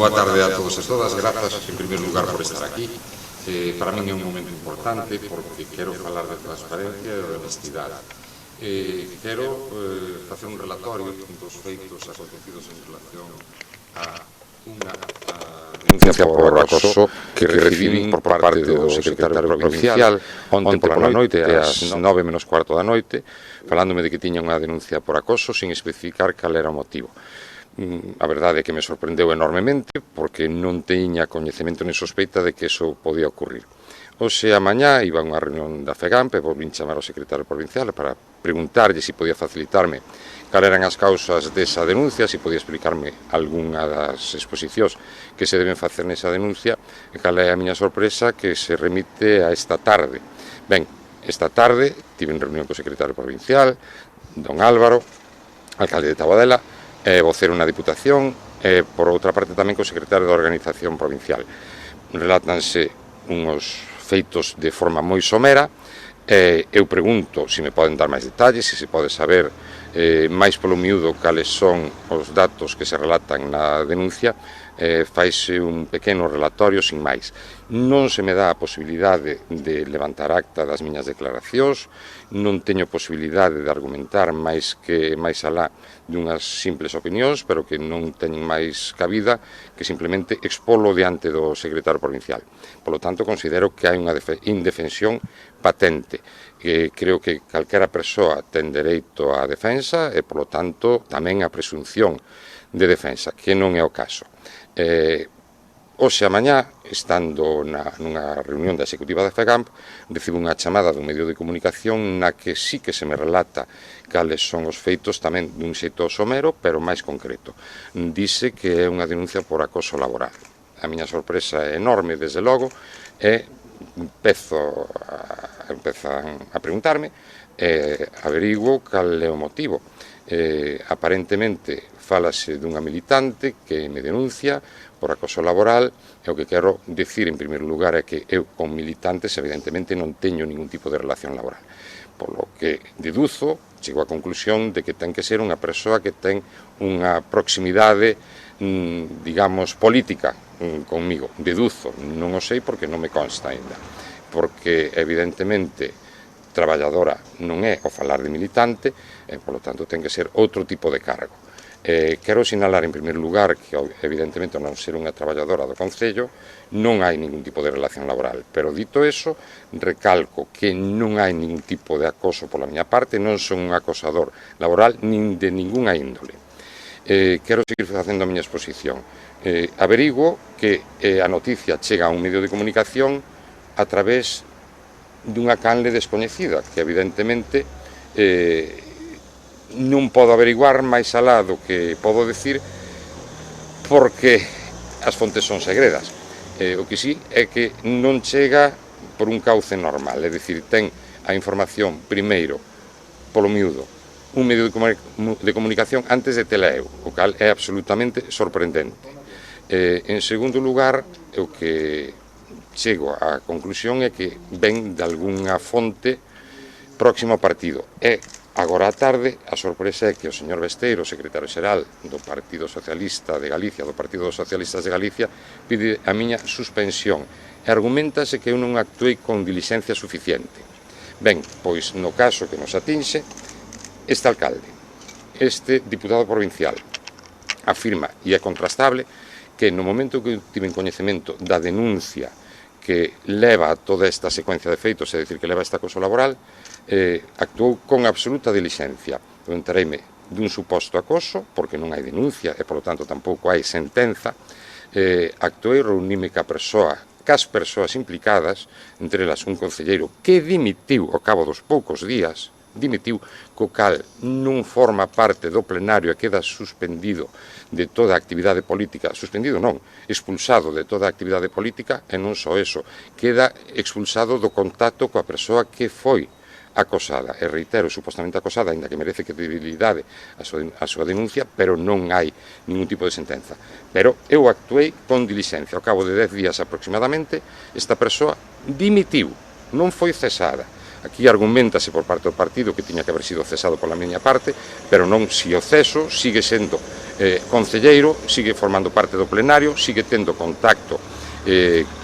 Boa tarde a todos e todas, grazas en primeiro lugar por estar aquí. Para min é un momento importante porque quero falar de transparencia e de honestidade. Quero facer un relatorio dos feitos acontecidos en relación a unha denuncia por acoso que recibín por parte do secretario provincial onte pola noite, ás 9 menos cuarto da noite, falándome de que tiña unha denuncia por acoso sin especificar cal era o motivo. A verdade é que me sorprendeu enormemente porque non tiña coñecemento nin sospeita de que iso podía ocurrir. Hoxe a mañá iba a unha reunión da FEGAMP e volvín chamar ao secretario provincial para preguntarlle se podía facilitarme cal eran as causas desa denuncia, se podía explicarme algunha das exposicións que se deben facer nesa denuncia e cal é a miña sorpresa que se remite a esta tarde. Ben, esta tarde tive en reunión co secretario provincial, don Álvaro, alcalde de Taboadela, vocero na Diputación e, por outra parte, tamén co secretario da Organización Provincial. Relátanse uns feitos de forma moi somera. Eu pregunto se me poden dar máis detalles, se pode saber máis polo miúdo cales son os datos que se relatan na denuncia. Faise un pequeno relatorio sin máis. Non se me dá a posibilidade de levantar acta das miñas declaracións, non teño posibilidade de argumentar máis alá dunhas simples opinións, pero que non teñen máis cabida que simplemente expolo diante do secretario provincial. Por lo tanto, considero que hai unha indefensión patente. Creo que calquera persoa ten dereito á defensa e, por lo tanto, tamén a presunción de defensa, que non é o caso. Hoxe a mañá, estando nunha reunión da executiva da FEGAMP, recibo unha chamada dun medio de comunicación na que sí que se me relata cales son os feitos tamén dun xeito somero, pero máis concreto. Dice que é unha denuncia por acoso laboral. A miña sorpresa é enorme, desde logo, e empezan a preguntarme, averiguo cal é o motivo. Aparentemente fálase dunha militante que me denuncia por acoso laboral e o que quero dicir en primeiro lugar é que eu con militantes evidentemente non teño ningún tipo de relación laboral, polo que deduzo, chego á conclusión de que ten que ser unha persoa que ten unha proximidade digamos política conmigo, deduzo, non o sei porque non me consta ainda, porque evidentemente traballadora non é o falar de militante e, polo tanto, ten que ser outro tipo de cargo. Quero sinalar, en primeiro lugar, que evidentemente non ser unha traballadora do Concello non hai ningún tipo de relación laboral, pero dito eso, recalco que non hai ningún tipo de acoso pola miña parte, non son un acosador laboral nin de ningunha índole. Quero seguir facendo a miña exposición. Averiguo que a noticia chega a un medio de comunicación a través dunha canle descoñecida, que evidentemente non podo averiguar máis alá do que podo decir porque as fontes son segredas. O que sí é que non chega por un cauce normal, é dicir, ten a información primeiro polo miúdo un medio de comunicación antes de tela eu, o cal é absolutamente sorprendente. En segundo lugar, o que chego á conclusión é que ven de algunha fonte próximo ao partido. Agora á tarde, a sorpresa é que o señor Besteiro, secretario xeral do Partido Socialista de Galicia, do Partido dos Socialistas de Galicia, pide a miña suspensión e argumentase que eu non actuei con diligencia suficiente. Ben, pois no caso que nos atinxe, este alcalde, este diputado provincial, afirma, e é contrastable, que no momento que eu tive en coñecemento da denuncia que leva a toda esta secuencia de feitos, é dicir, que leva a este acoso laboral, actuou con absoluta dilixencia. Preguntareime dun suposto acoso, porque non hai denuncia e, polo tanto, tampouco hai sentenza. Actuei, reunime cas persoas implicadas, entre elas un concelleiro que dimitiu ao cabo dos poucos días, co cal non forma parte do plenario e queda suspendido de toda a actividade política, suspendido non, expulsado de toda a actividade política, e non só eso, queda expulsado do contacto coa persoa que foi acosada, e reitero, supostamente acosada, ainda que merece credibilidade a súa denuncia, pero non hai ningún tipo de sentenza. Pero eu actuei con dilixencia. Ao cabo de 10 días aproximadamente, esta persoa dimitiu, non foi cesada. Aquí argumentase por parte do partido que tiña que haber sido cesado pola miña parte, pero non si o ceso, sigue sendo concelleiro, sigue formando parte do plenario, sigue tendo contacto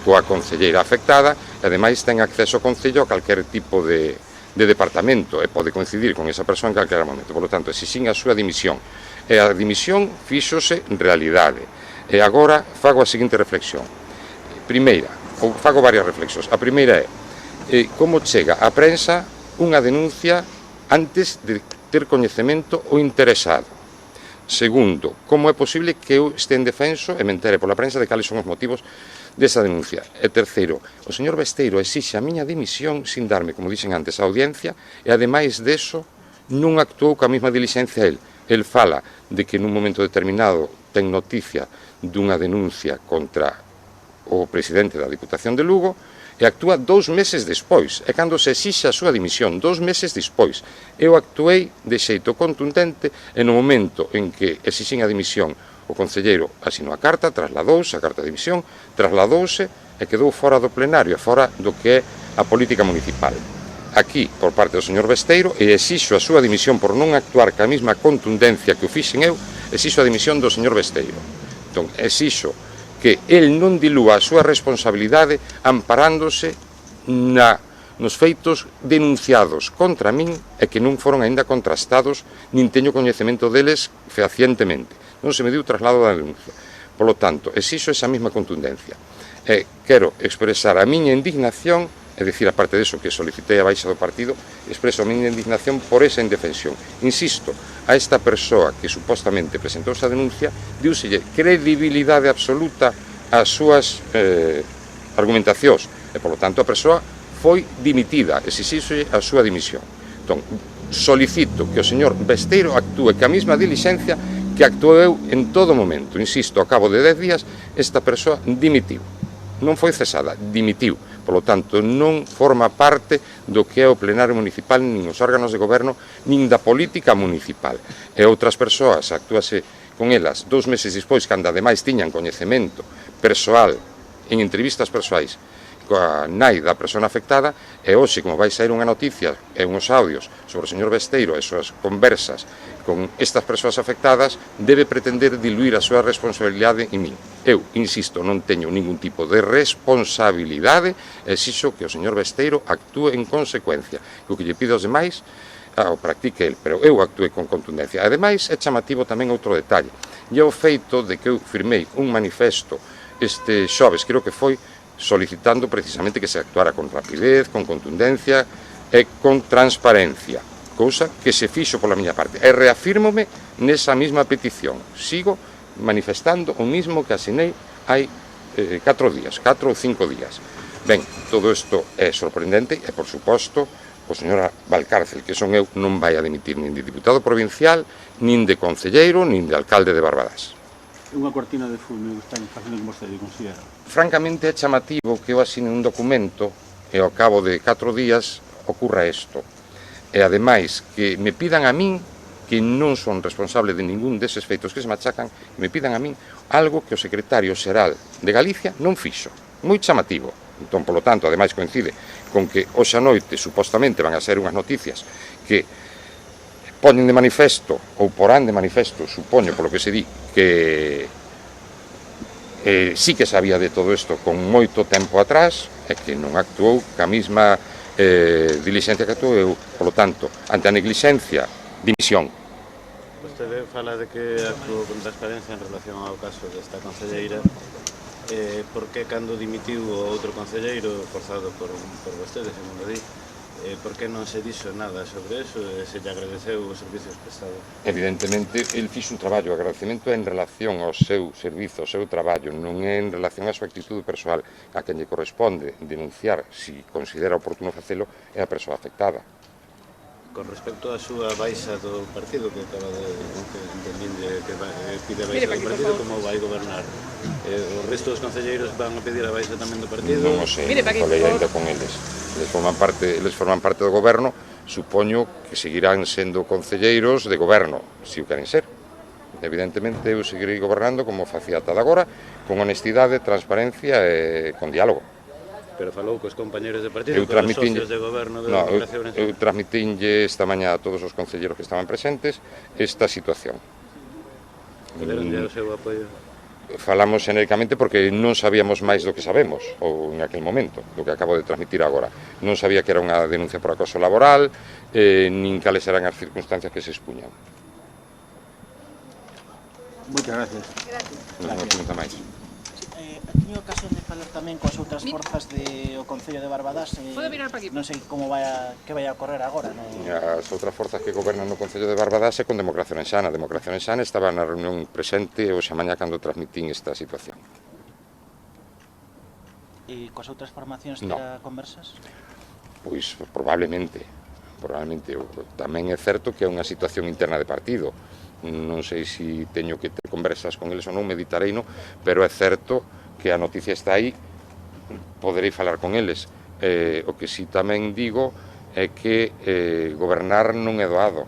coa concelleira afectada e ademais ten acceso ao Concello a calquer tipo de departamento e pode coincidir con esa persoa en calquer momento. Por lo tanto, exixín a súa dimisión e a dimisión fíxose realidade. E agora fago a seguinte reflexión. Primeira, ou fago varias reflexións. A primeira é como chega á prensa unha denuncia antes de ter coñecemento o interesado. Segundo, como é posible que eu este en defenso e me entere pola prensa de cales son os motivos desa denuncia. E terceiro, o señor Besteiro exixe a miña dimisión sin darme, como dixen antes, a audiencia e ademais deso non actuou ca mesma dilixencia el. El fala de que nun momento determinado ten noticia dunha denuncia contra o presidente da Diputación de Lugo e actúa 2 meses despois, e cando se exixe a súa dimisión 2 meses despois. Eu actuei de xeito contundente e no momento en que exixín a dimisión o concelleiro asinou a carta, trasladouse a carta de dimisión, trasladouse e quedou fora do plenario, fora do que é a política municipal. Aquí, por parte do señor Besteiro, e exixo a súa dimisión por non actuar ca mesma contundencia que o fixen eu, exixo a dimisión do señor Besteiro. Entón, exixo que el non dilúa a súa responsabilidade amparándose nos feitos denunciados contra min e que non foron aínda contrastados nin teño coñecemento deles fehacientemente. Non se me diu traslado da denuncia. Por lo tanto, exixo esa mesma contundencia. E quero expresar a miña indignación, é dicir, aparte deso que solicitei a baixa do partido, expreso a miña indignación por esa indefensión. Insisto, a esta persoa que supostamente presentou esa denuncia, diúselle credibilidade absoluta ás súas argumentacións e, polo tanto, a persoa foi dimitida, exixíxolle a súa dimisión. Entón, solicito que o señor Besteiro actúe ca mesma dilixencia que actuou eu en todo momento. Insisto, ao cabo de 10 días, esta persoa dimitiu. Non foi cesada, dimitiu. Por lo tanto, non forma parte do que é o plenario municipal, nin os órganos de goberno, nin da política municipal. E outras persoas, actúase con elas 2 meses despois, cando ademais tiñan coñecemento persoal, en entrevistas persoais, coa nai da persona afectada, e hoxe, como vai sair unha noticia e uns audios sobre o señor Besteiro e súas conversas con estas persoas afectadas, debe pretender diluir a súa responsabilidade en min. Eu, insisto, non teño ningún tipo de responsabilidade e exixo que o señor Besteiro actúe en consecuencia. O que lle pido aos demais, o practique el, pero eu actuei con contundencia. Ademais, é chamativo tamén outro detalle. E o feito de que eu firmei un manifesto este xoves, creo que foi, solicitando precisamente que se actuara con rapidez, con contundencia e con transparencia, cousa que se fixo pola miña parte. E reafírmome nesa mesma petición. Sigo manifestando o mismo que asinei hai 4 ou 5 días. Ben, todo isto é sorprendente e, por suposto, o señor Valcárcel, que son eu, non vai a dimitir nin de diputado provincial, nin de concelleiro, nin de alcalde de Barbadás. É unha cortina de fume que están facendo con vostede, considera? Francamente é chamativo que eu asine un documento e ao cabo de 4 días ocurra isto. E ademais que me pidan a min, que non son responsable de ningún deses feitos que se machacan, que me pidan a min algo que o secretario xeral de Galicia non fixo. Moi chamativo. Entón, polo tanto, ademais coincide con que hoxe a noite supostamente van a ser unhas noticias que poñen de manifesto, ou porán de manifesto, supoño, polo que se di, que sí que sabía de todo isto con moito tempo atrás, e que non actuou ca mesma dilixencia que actuou eu. Polo tanto, ante a neglixencia, dimisión. Vostede fala de que actuou con transparencia en relación ao caso desta concelleira. Por que cando dimitiu o outro concelleiro, forzado por vostede, segundo di, por que non se dixo nada sobre eso e se lle agradeceu os servizos prestados? Evidentemente, el fixo un traballo, o agradecemento é en relación ao seu servizo, ao seu traballo, non é en relación á súa actitude persoal. A quen lle corresponde denunciar, si considera oportuno facelo, é a persoa afectada. Con respecto á súa baixa do partido, que acaba de entender que pide a baixa do partido, como vai gobernar? Os restos dos concelleiros van a pedir a baixa tamén do partido? Non o sei, falei ainda con eles. Eles forman parte do goberno, supoño que seguirán sendo concelleiros de goberno, se o queren ser. Evidentemente, eu seguirei gobernando como facía ata agora, con honestidade, transparencia e con diálogo. Pero falou cos compañeros de partido, Eu cos transmitinlle- socios de goberno de No, Democracia Orense. eu transmitinlle esta mañá a todos os concelleros que estaban presentes esta situación. Poderonlle o seu apoio. Falamos xenéricamente porque non sabíamos máis do que sabemos, ou en aquel momento, do que acabo de transmitir agora. Non sabía que era unha denuncia por acoso laboral, nin cales eran as circunstancias que se expuñan. Muchas gracias. Non pregunta máis. Ha tenido ocasión de falar tamén coas outras forzas do Concello de Barbadás. Non sei como que vai a ocorrer agora. As outras forzas que gobernan no Concello de Barbadás é con Democracia Orense. A Democracia Orense estaba na reunión presente hoxe mañá cando transmitín esta situación. E coas outras formacións No. terá conversas? Pois probablemente. Tamén é certo que é unha situación interna de partido. Non sei se teño que ter conversas con eles ou non, meditareino, pero é certo que a noticia está aí, poderei falar con eles. O que si tamén digo é que gobernar non é doado.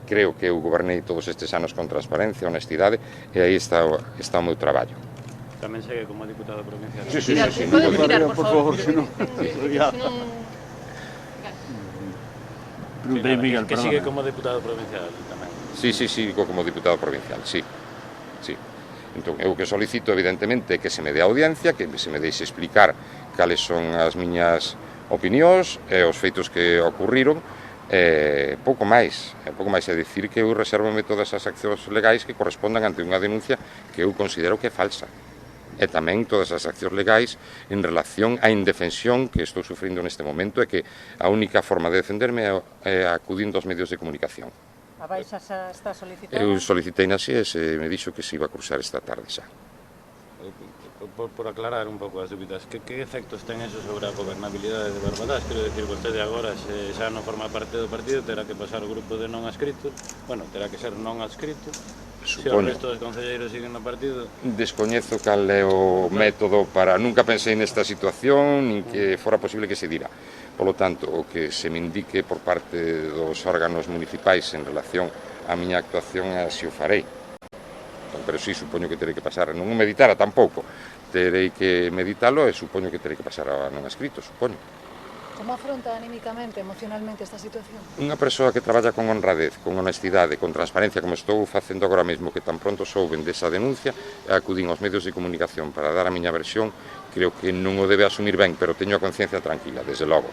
Creo que eu gobernei todos estes anos con transparencia, honestidade, e aí está o meu traballo. Tamén segue como diputado provincial. Sí. Pode retirar, por favor. si no. Preguntei Miguel, Que sigue perdona. como diputado provincial tamén. Sí, como diputado provincial, sí. Entón, eu que solicito, evidentemente, que se me dé audiencia, que se me deixe explicar cales son as miñas opinións e os feitos que ocurriron, pouco máis é dicir que eu reservome todas as accións legais que correspondan ante unha denuncia que eu considero que é falsa. E tamén todas as accións legais en relación á indefensión que estou sufrindo neste momento e que a única forma de defenderme é acudindo aos medios de comunicación. A baixa xa está solicitada? Eu solicitei na SIES e me dixo que se iba a cruzar esta tarde xa. Por aclarar un pouco as dúbidas, que efectos ten eso sobre a gobernabilidade de Barbadás? Quero dicir, vostede agora, se xa non forma parte do partido, terá que pasar o grupo de non adscritos, bueno, terá que ser non adscrito, se o Supoño. resto dos concelleiros siguen no partido. Descoñezo cal é o método para... Nunca pensei nesta situación, nin que fora posible que se dira. Por lo tanto, o que se me indique por parte dos órganos municipais en relación á miña actuación, así o farei. Pero sí, supoño que terei que pasar, non o meditara tampouco, terei que meditalo e supoño que terei que pasar a non escrito, supoño. Como afronta anímicamente, emocionalmente esta situación? Unha persoa que traballa con honradez, con honestidade, con transparencia, como estou facendo agora mesmo, que tan pronto souben desa denuncia, e acudín aos medios de comunicación para dar a miña versión, creo que non o debe asumir ben, pero teño a conciencia tranquila, desde logo.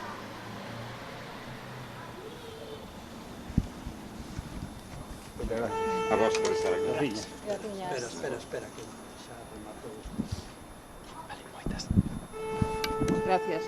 A vos por estar aquí. Espera, que xa rematou. Gracias.